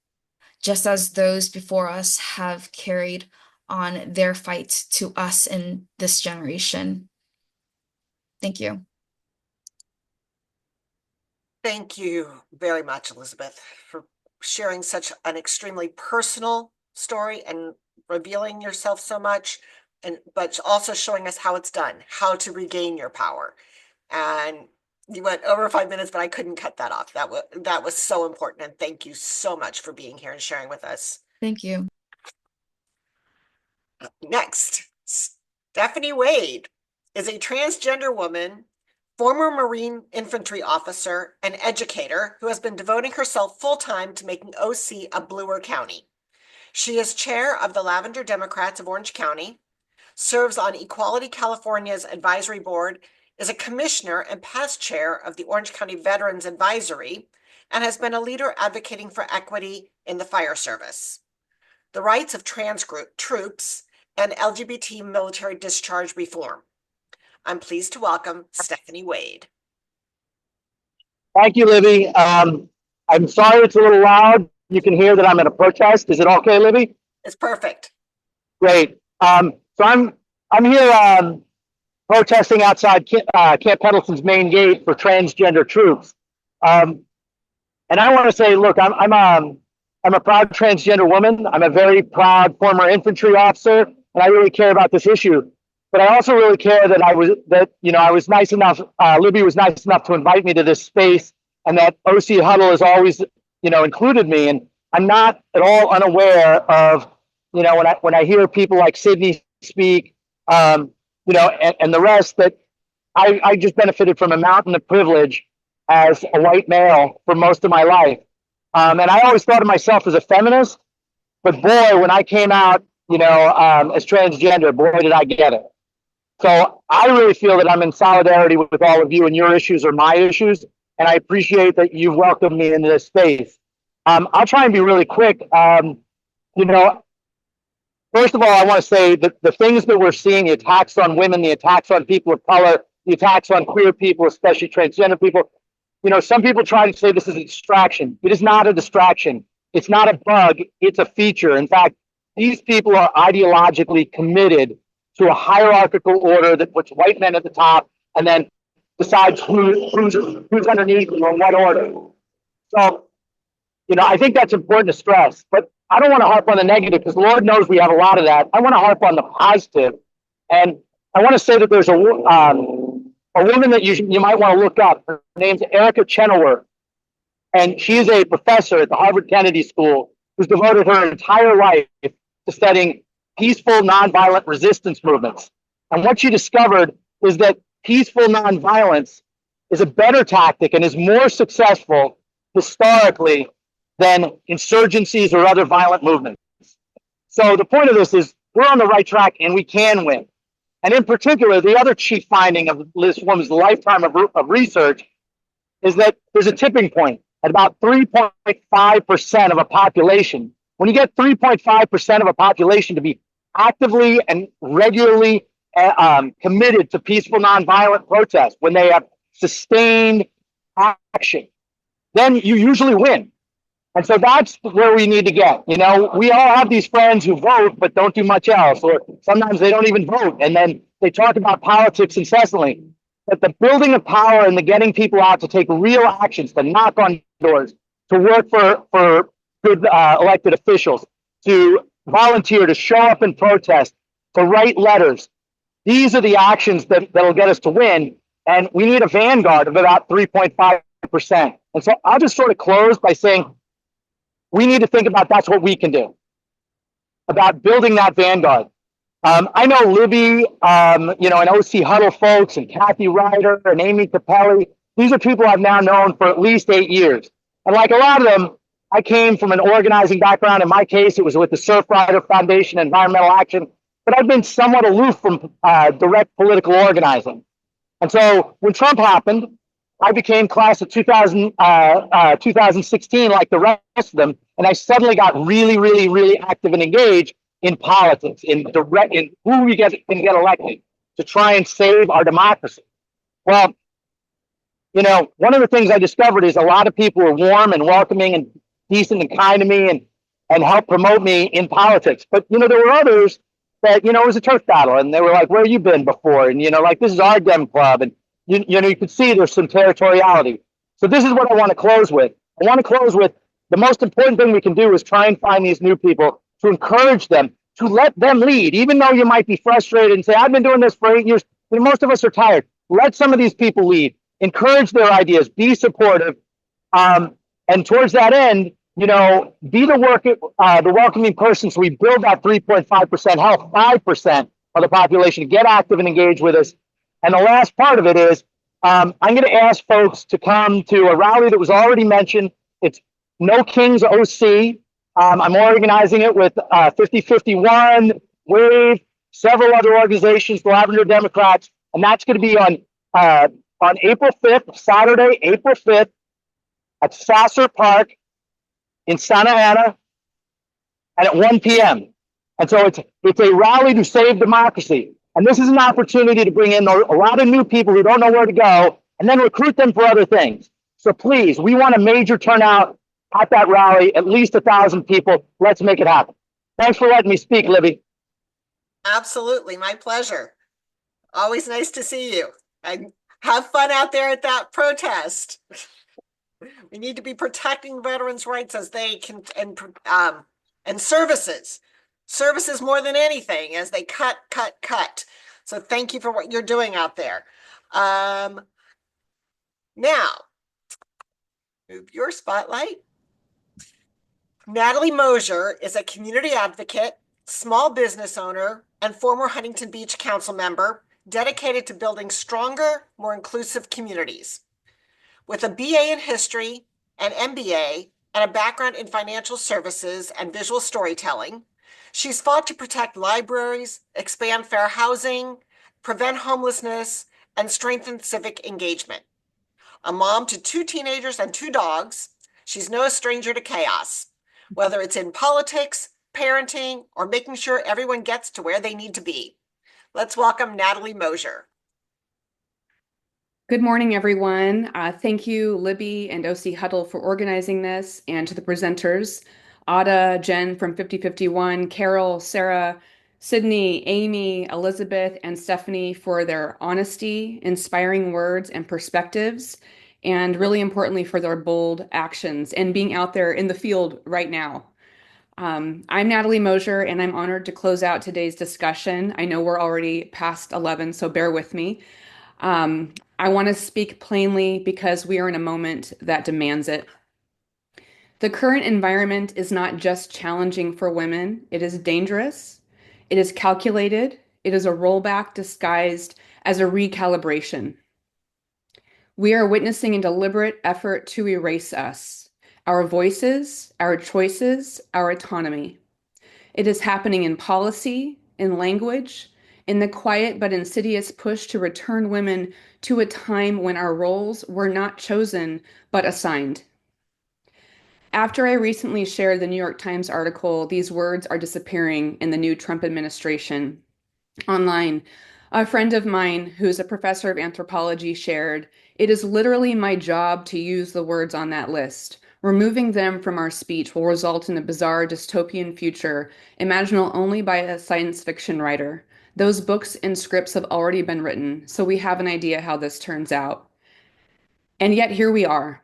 just as those before us have carried on their fight to us in this generation. Thank you. Thank you very much, Elizabeth, for sharing such an extremely personal story and revealing yourself so much, but also showing us how it's done, how to regain your power. And you went over 5 minutes, but I couldn't cut that off. That was so important. And thank you so much for being here and sharing with us. Thank you. Next, Stephanie Wade is a transgender woman, former Marine infantry officer, and educator who has been devoting herself full-time to making OC a bluer county. She is chair of the Lavender Democrats of Orange County, serves on Equality California's advisory board, is a commissioner and past chair of the Orange County Veterans Advisory, and has been a leader advocating for equity in the fire service, the rights of trans troops, and LGBT military discharge reform. I'm pleased to welcome Stephanie Wade. Thank you, Libby. I'm sorry it's a little loud. You can hear that I'm at a protest. Is it okay, Libby? It's perfect. Great. So I'm here protesting outside Camp Pendleton's main gate for transgender troops. And I want to say, look, I'm a proud transgender woman. I'm a very proud former infantry officer, and I really care about this issue. But I also really care that I was nice enough. Libby was nice enough to invite me to this space, and that OC Huddle has always, included me. And I'm not at all unaware of, when I hear people like Sydney speak, and the rest, that I just benefited from a mountain of privilege as a white male for most of my life. And I always thought of myself as a feminist, but boy, when I came out, as transgender, boy, did I get it. So I really feel that I'm in solidarity with all of you, and your issues are my issues. And I appreciate that you've welcomed me into this space. I'll try and be really quick. You know, first of all, I want to say that the things that we're seeing, the attacks on women, the attacks on people of color, the attacks on queer people, especially transgender people, you know, some people try to say this is a distraction. It is not a distraction. It's not a bug. It's a feature. In fact, these people are ideologically committed to a hierarchical order that puts white men at the top and then decides who's underneath or what order. So, you know, I think that's important to stress, but I don't want to harp on the negative because Lord knows we have a lot of that. I want to harp on the positive. And I want to say that there's a woman that you might want to look up. Her name's Erica Chenoweth. And she is a professor at the Harvard Kennedy School who's devoted her entire life to studying peaceful, nonviolent resistance movements. And what she discovered is that peaceful nonviolence is a better tactic and is more successful historically than insurgencies or other violent movements. So the point of this is we're on the right track and we can win. And in particular, the other chief finding of this woman's lifetime of research is that there's a tipping point at about 3.5% of a population. When you get 3.5% of a population to be actively and regularly committed to peaceful nonviolent protest, when they have sustained action, then you usually win. And so that's where we need to get. You know, we all have these friends who vote but don't do much else, or sometimes they don't even vote, and then they talk about politics incessantly. But the building of power and the getting people out to take real actions, to knock on doors, to work for good elected officials, to volunteer, to show up and protest, to write letters. These are the actions that'll get us to win. And we need a vanguard of about 3.5%. And so I'll just sort of close by saying, we need to think about that's what we can do, about building that vanguard. I know Libby, you know, and OC Huddle folks and Kathy Ryder and Amy Capelli. These are people I've now known for at least 8 years. And like a lot of them, I came from an organizing background. In my case, it was with the Surfrider Foundation, Environmental Action, but I've been somewhat aloof from direct political organizing. And so when Trump happened, I became class of 2016, like the rest of them, and I suddenly got really, really, really active and engaged in politics, in who we can get elected to try and save our democracy. Well, you know, one of the things I discovered is a lot of people were warm and welcoming and decent and kind to me and helped promote me in politics. But, you know, there were others that, you know, it was a turf battle and they were like, where have you been before? And, you know, like, this is our Dem Club. And, you know, you could see there's some territoriality. So this is what I want to close with. I want to close with the most important thing we can do is try and find these new people, to encourage them, to let them lead, even though you might be frustrated and say, I've been doing this for 8 years. You know, most of us are tired. Let some of these people lead, encourage their ideas, be supportive. And towards that end, you know, be the welcoming person. So we build that 3.5% health, 5% of the population to get active and engage with us. And the last part of it is, I'm going to ask folks to come to a rally that was already mentioned. It's No Kings OC. I'm organizing it with 5051, WAVE, several other organizations, the Lavender Democrats, and that's going to be on April 5th, Saturday, April 5th, at Sasser Park in Santa Ana, and at 1 p.m. And so it's a rally to save democracy. And this is an opportunity to bring in a lot of new people who don't know where to go, and then recruit them for other things. So please, we want a major turnout at that rally, at least 1,000 people. Let's make it happen. Thanks for letting me speak, Libby. Absolutely, my pleasure. Always nice to see you. And have fun out there at that protest. We need to be protecting veterans' rights as they can, and services more than anything, as they cut. So thank you for what you're doing out there. Now, move your spotlight. Natalie Mosier is a community advocate, small business owner, and former Huntington Beach Council member dedicated to building stronger, more inclusive communities. With a BA in history, an MBA, and a background in financial services and visual storytelling, she's fought to protect libraries, expand fair housing, prevent homelessness, and strengthen civic engagement. A mom to 2 teenagers and 2 dogs, she's no stranger to chaos, whether it's in politics, parenting, or making sure everyone gets to where they need to be. Let's welcome Natalie Mosier. Good morning, everyone. Thank you, Libby and OC Huddle, for organizing this, and to the presenters, Ada, Jen from 5051, Carol, Sarah, Sydney, Amy, Elizabeth, and Stephanie for their honesty, inspiring words, and perspectives, and really importantly for their bold actions and being out there in the field right now. I'm Natalie Mosier, and I'm honored to close out today's discussion. I know we're already past 11, so bear with me. I want to speak plainly because we are in a moment that demands it. The current environment is not just challenging for women, it is dangerous, it is calculated, it is a rollback disguised as a recalibration. We are witnessing a deliberate effort to erase us, our voices, our choices, our autonomy. It is happening in policy, in language, in the quiet but insidious push to return women to a time when our roles were not chosen but assigned. After I recently shared the New York Times article, "These words are disappearing in the new Trump administration," online, a friend of mine who's a professor of anthropology shared, "It is literally my job to use the words on that list. Removing them from our speech will result in a bizarre dystopian future, imaginable only by a science fiction writer. Those books and scripts have already been written, so we have an idea how this turns out." And yet here we are.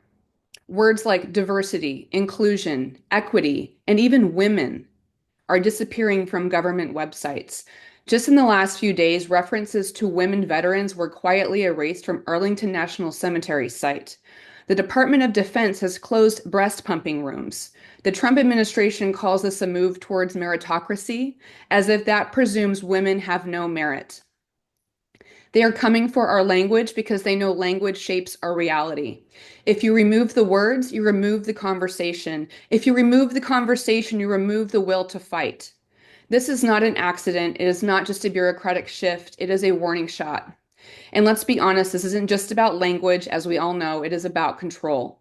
Words like diversity, inclusion, equity, and even women are disappearing from government websites. Just in the last few days, references to women veterans were quietly erased from Arlington National Cemetery site. The Department of Defense has closed breast pumping rooms. The Trump administration calls this a move towards meritocracy, as if that presumes women have no merit. They are coming for our language because they know language shapes our reality. If you remove the words, you remove the conversation. If you remove the conversation, you remove the will to fight. This is not an accident. It is not just a bureaucratic shift. It is a warning shot. And let's be honest, this isn't just about language, as we all know, it is about control.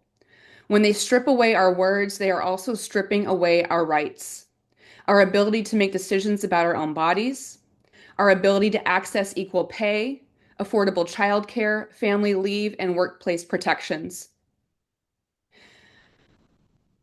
When they strip away our words, they are also stripping away our rights, our ability to make decisions about our own bodies, our ability to access equal pay, affordable childcare, family leave, and workplace protections.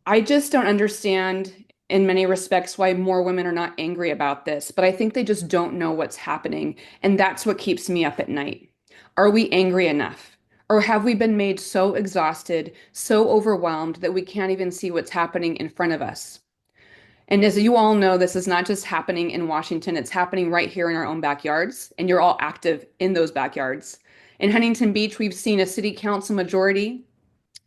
I just don't understand in many respects why more women are not angry about this, but I think they just don't know what's happening, and that's what keeps me up at night. Are we angry enough? Or have we been made so exhausted, so overwhelmed that we can't even see what's happening in front of us? And as you all know, this is not just happening in Washington, it's happening right here in our own backyards, and you're all active in those backyards. In Huntington Beach, we've seen a city council majority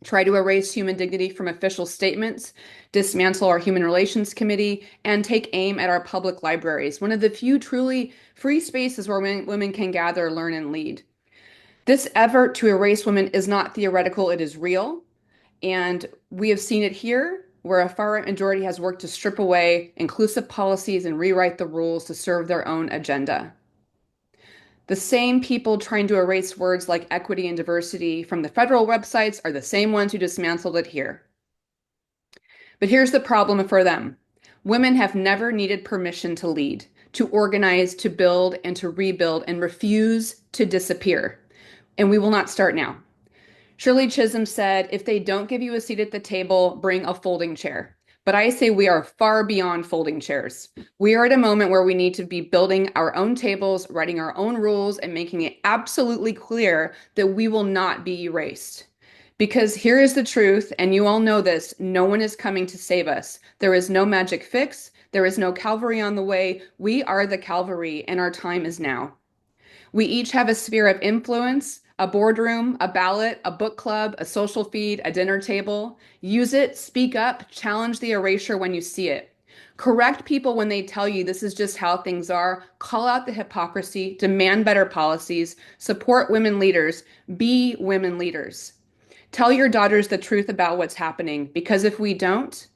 try to erase human dignity from official statements, dismantle our Human Relations Committee, and take aim at our public libraries, one of the few truly free spaces where women can gather, learn, and lead. This effort to erase women is not theoretical, it is real. And we have seen it here, where a far-right majority has worked to strip away inclusive policies and rewrite the rules to serve their own agenda. The same people trying to erase words like equity and diversity from the federal websites are the same ones who dismantled it here. But here's the problem for them. Women have never needed permission to lead, to organize, to build, and to rebuild, and refuse to disappear. And we will not start now. Shirley Chisholm said, "If they don't give you a seat at the table, bring a folding chair." But I say we are far beyond folding chairs. We are at a moment where we need to be building our own tables, writing our own rules, and making it absolutely clear that we will not be erased. Because here is the truth, and you all know this, no one is coming to save us. There is no magic fix. There is no Calvary on the way. We are the Calvary, and our time is now. We each have a sphere of influence, a boardroom, a ballot, a book club, a social feed, a dinner table. Use it, speak up, challenge the erasure when you see it. Correct people when they tell you this is just how things are. Call out the hypocrisy, demand better policies, support women leaders, be women leaders. Tell your daughters the truth about what's happening, because if we don't,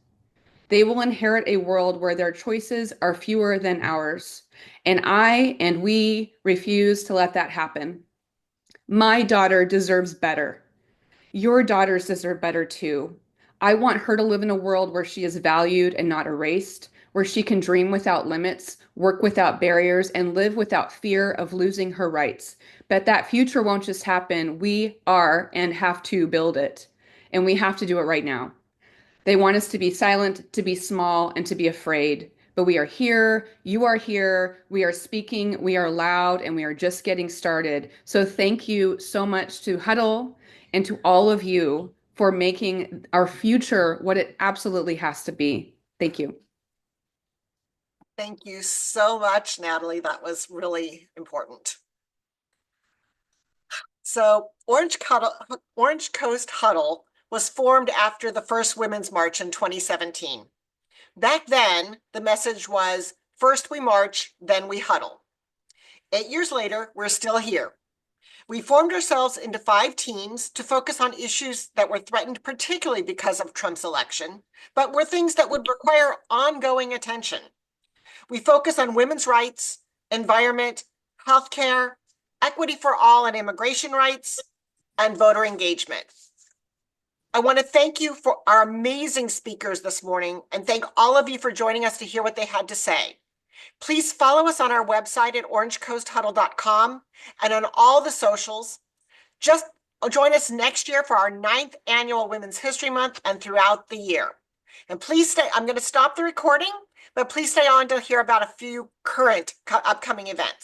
They will inherit a world where their choices are fewer than ours. And I and we refuse to let that happen. My daughter deserves better. Your daughters deserve better too. I want her to live in a world where she is valued and not erased, where she can dream without limits, work without barriers, and live without fear of losing her rights. But that future won't just happen. We are and have to build it. And we have to do it right now. They want us to be silent, to be small, and to be afraid. But we are here, you are here, we are speaking, we are loud, and we are just getting started. So thank you so much to Huddle and to all of you for making our future what it absolutely has to be. Thank you. Thank you so much, Natalie. That was really important. So Orange Coast Huddle was formed after the first Women's March in 2017. Back then, the message was, first we march, then we huddle. 8 years later, we're still here. We formed ourselves into 5 teams to focus on issues that were threatened particularly because of Trump's election, but were things that would require ongoing attention. We focus on women's rights, environment, healthcare, equity for all and immigration rights, and voter engagement. I want to thank you for our amazing speakers this morning and thank all of you for joining us to hear what they had to say. Please follow us on our website at orangecoasthuddle.com and on all the socials. Just join us next year for our 9th annual Women's History Month and throughout the year. And please stay, I'm going to stop the recording, but please stay on to hear about a few current upcoming events.